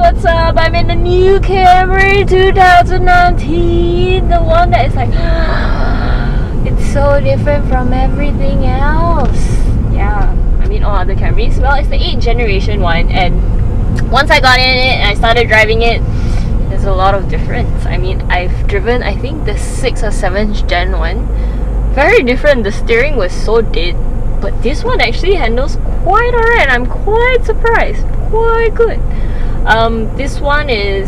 what's up? I'm in the new Camry 2019. The one that is like it's so different from everything else. Yeah, I mean all other Camrys. Well, it's the 8th generation one, and once I got in it and I started driving it, there's a lot of difference. I mean, I've driven I think the 6th or 7th gen one. Very different. The steering was so dead, but this one actually handles quite alright. I'm quite surprised. Quite good. This one is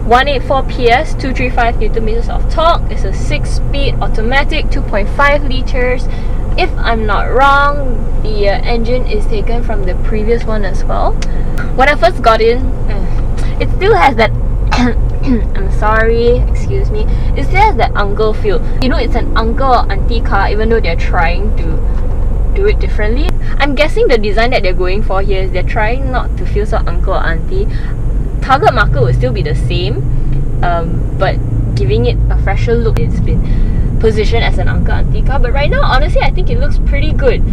184 PS, 235 Nm of torque. It's a 6-speed automatic, 2.5 liters. If I'm not wrong, the engine is taken from the previous one as well. When I first got in, it still has that I'm sorry, excuse me. It still has that uncle feel. You know, it's an uncle or auntie car, even though they're trying to do it differently. I'm guessing the design that they're going for here is they're trying not to feel so uncle or auntie. Target market will still be the same, but giving it a fresher look. It's been positioned as an uncle auntie car, but right now honestly I think it looks pretty good.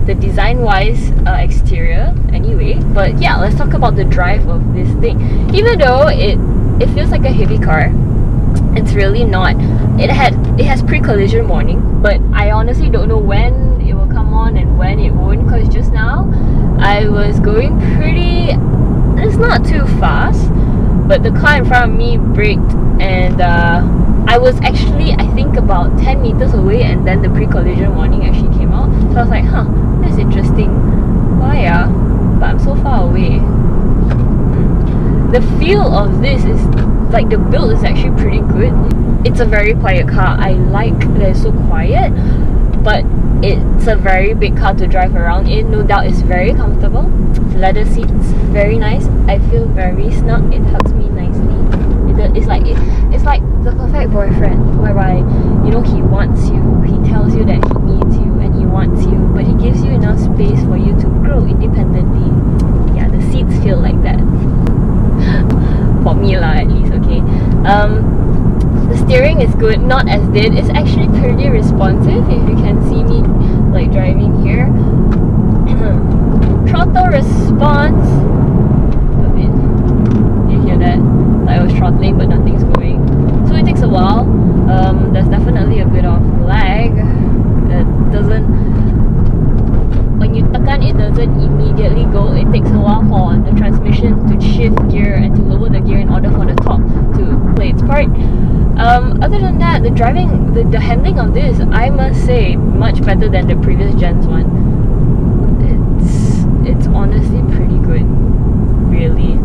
The design wise, exterior anyway. But yeah, let's talk about the drive of this thing. Even though it feels like a heavy car, it's really not. It has pre-collision warning, but I honestly don't know when it will come on and when it won't, because just now I was going pretty, it's not too fast, but the car in front of me braked, and I was actually I think about 10 meters away, and then the pre-collision warning actually came out. So I was like, huh, that's interesting. Why but I'm so far away. The feel of this is like, the build is actually pretty good. It's a very quiet car. I like that it's so quiet, but it's a very big car to drive around in. No doubt it's very comfortable. The leather seats, very nice. I feel very snug. It hugs me nicely. It's like the perfect boyfriend, whereby, you know, he wants you, he tells you that he needs you and he wants you, but he gives you enough space for you to grow independently. Yeah, the seats feel like that. For me lah, at least, okay. The steering is good, not as dead. It's actually pretty responsive, if you can see me like driving here. Throttle response, a bit. You hear that? Like I was throttling but nothing's going. So it takes a while. There's definitely a bit of lag. It doesn't, when you tekan, it doesn't immediately go. It takes a while for the transmission to shift gear and to lower the gear in order for the torque to play its part. Other than that, the driving, the handling of this, I must say, much better than the previous gen's one. It's honestly pretty good, really.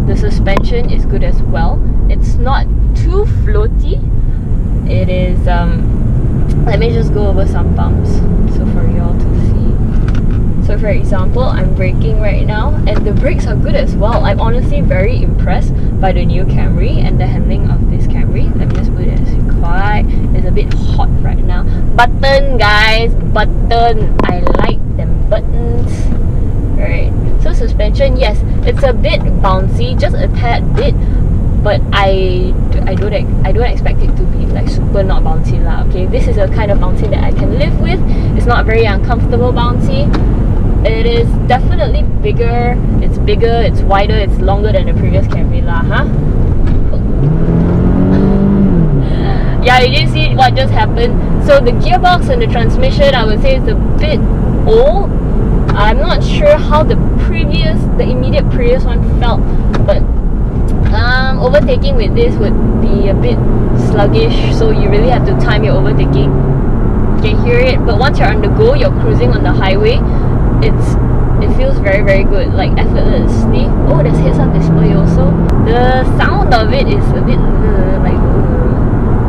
The suspension is good as well. It's not too floaty. It is, let me just go over some bumps so for y'all to see. So for example, I'm braking right now, and the brakes are good as well. I'm honestly very impressed by the new Camry and the handling of this Camry. Let me just put it as quiet. It's a bit hot right now. Button, guys, button. I like them buttons. Alright, so suspension, yes, it's a bit bouncy, just a tad bit, but I don't expect it to be like super not bouncy lah. Okay, this is a kind of bouncy that I can live with. It's not very uncomfortable bouncy. It is definitely bigger. It's wider, it's longer than the previous Camry lah, huh? Yeah, you didn't see what just happened. So the gearbox and the transmission, I would say, is a bit old. I'm not sure how the immediate previous one felt, but overtaking with this would be a bit sluggish, so you really have to time your overtaking. You can hear it, but once you're on the go, you're cruising on the highway, it feels very, very good, like effortlessly. Oh, there's heads-up display also. The sound of it is a bit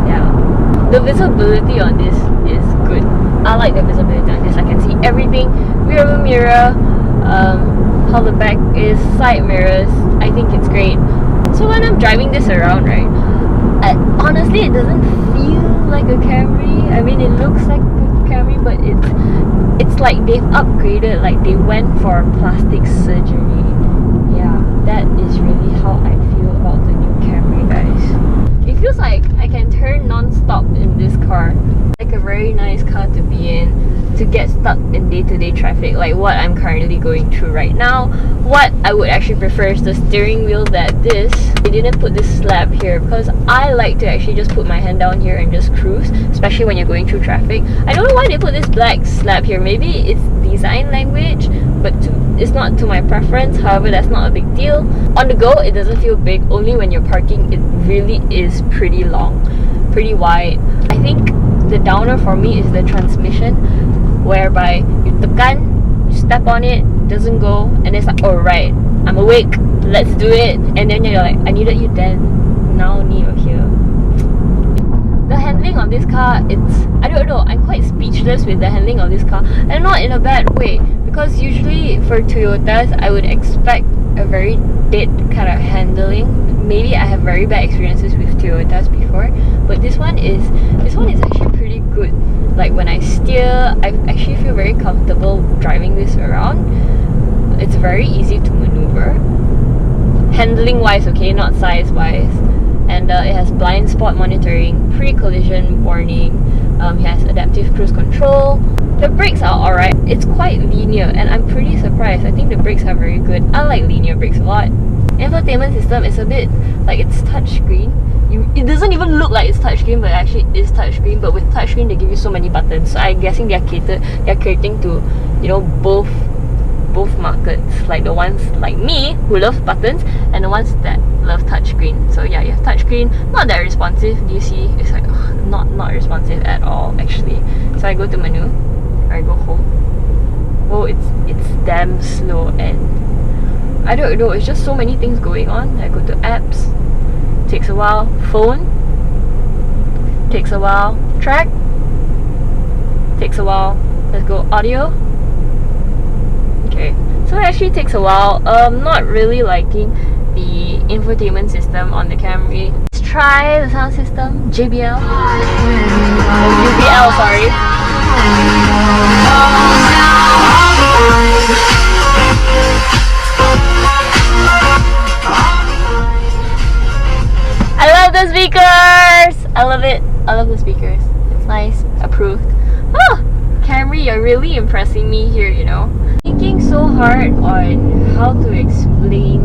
yeah. The visibility on this is good. I like the visibility on this. I can see everything. Rear mirror, how the back is, side mirrors. I think it's great. So when I'm driving this around, right, honestly it doesn't feel like a Camry. I mean, it looks like a Camry, but it's like they've upgraded, like they went for plastic surgery. Yeah, that is really how I feel about the new Camry, guys. It feels like I can turn non-stop in this car. Like a very nice car to be in. to get stuck in day-to-day traffic, like what I'm currently going through right now. What I would actually prefer is the steering wheel that they didn't put this slab here, because I like to actually just put my hand down here and just cruise, especially when you're going through traffic. I don't know why they put this black slab here. Maybe it's design language, but it's not to my preference. However, that's not a big deal. On the go, it doesn't feel big. Only when you're parking, it really is pretty long, pretty wide. I think the downer for me is the transmission, whereby you tekan, you step on it, doesn't go, and it's like, alright, I'm awake, let's do it. And then you're like, I needed you then, now you're here. The handling of this car, I don't know, I'm quite speechless with the handling of this car, and not in a bad way, because usually for Toyotas, I would expect a very dead kind of handling. Maybe I have very bad experiences with Toyotas before, but this one is actually pretty good. Like when I steer, I actually feel very comfortable driving this around. It's very easy to maneuver, handling wise, okay, not size wise. And it has blind spot monitoring, pre-collision warning, it has adaptive cruise control. The brakes are alright, it's quite linear, and I'm pretty surprised. I think the brakes are very good. I like linear brakes a lot. Infotainment system is a bit like it's touchscreen. It doesn't even look like it's touchscreen, but actually it is touchscreen. But with touchscreen, they give you so many buttons. So I'm guessing they're catering to, you know, both markets, like the ones like me who love buttons and the ones that love touchscreen. So yeah, you have touchscreen, not that responsive. Do you see? It's like not responsive at all actually. So I go to menu, or I go home. Oh, it's damn slow, and I don't know, it's just so many things going on. I go to apps, takes a while. Phone, takes a while. Track, takes a while. Let's go audio. Okay, so it actually takes a while. Not really liking the infotainment system on the Camry. Let's try the sound system. JBL. JBL, sorry. I love the speakers! I love it. I love the speakers. It's nice. Approved. Oh, Camry, you're really impressing me here, you know. Thinking so hard on how to explain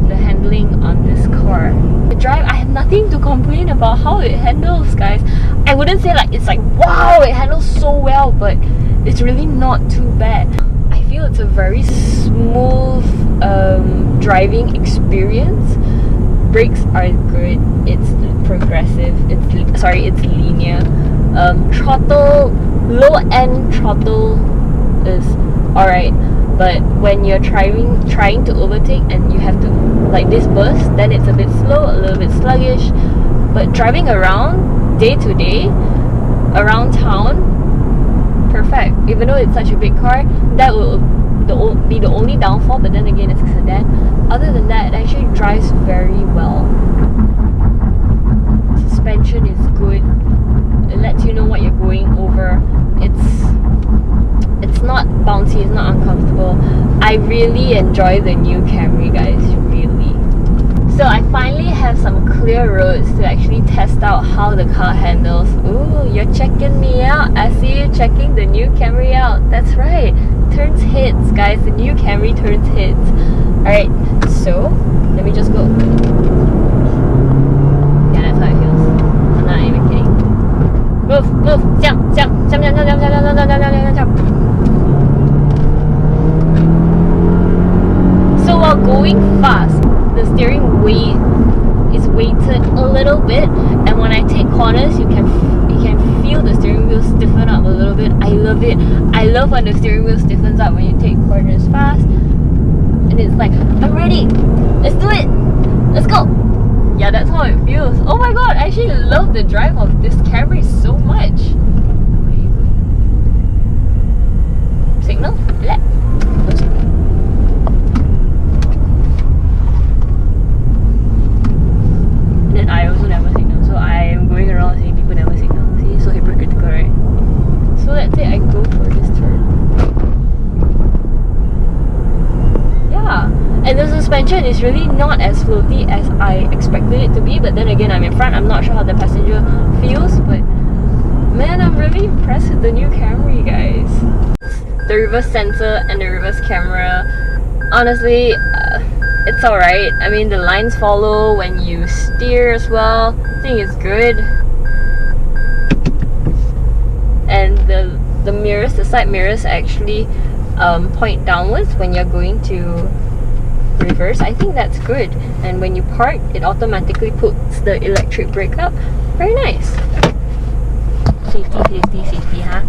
the handling on this car. The drive, I have nothing to complain about how it handles, guys. I wouldn't say like it's like wow, it handles so well, but it's really not too bad. I feel it's a very smooth driving experience. Brakes are good. It's progressive. It's linear. Throttle, low end throttle is alright, but when you're trying to overtake and you have to like this burst, then it's a bit slow, a little bit sluggish. But driving around day to day, around town, perfect. Even though it's such a big car, that will be the only downfall, but then again it's a sedan. Other than that, it actually drives very well. Suspension is good. It lets you know what you're going over. It's not bouncy, it's not uncomfortable. I really enjoy the new Camry, guys, really. So I finally have some clear roads to actually test out how the car handles. Ooh, you're checking me out. I see you checking the new Camry out. That's right, turns heads, guys. The new Camry turns heads. Alright, so let me just go. Yeah, that's how it feels. I'm not even kidding. Move, jump. So while going fast, the steering weight is weighted a little bit, and when I take corners, you can feel the steering wheel stiffen up a little bit. I love it. I love when the steering wheel stiffens up when you take corners fast, and it's like, I'm ready. Let's do it. Let's go. Yeah, that's how it feels. Oh my god, I actually love the drive of this Camry so much. Signal? Left. And then I also never signal, so I am going around saying people never signal. See, so hypocritical, right? So let's say I go for this turn. Yeah, and the suspension is really not as floaty as I expected it to be, but then again, I'm in front. I'm not sure how the passenger feels, but Man, I'm really impressed with the new Camry, guys. The reverse sensor and the reverse camera, honestly, it's alright. I mean, the lines follow when you steer as well. I think it's good. And the mirrors, the side mirrors actually point downwards when you're going to reverse. I think that's good. And when you park, it automatically puts the electric brake up. Very nice. Safety, safety, safety, huh?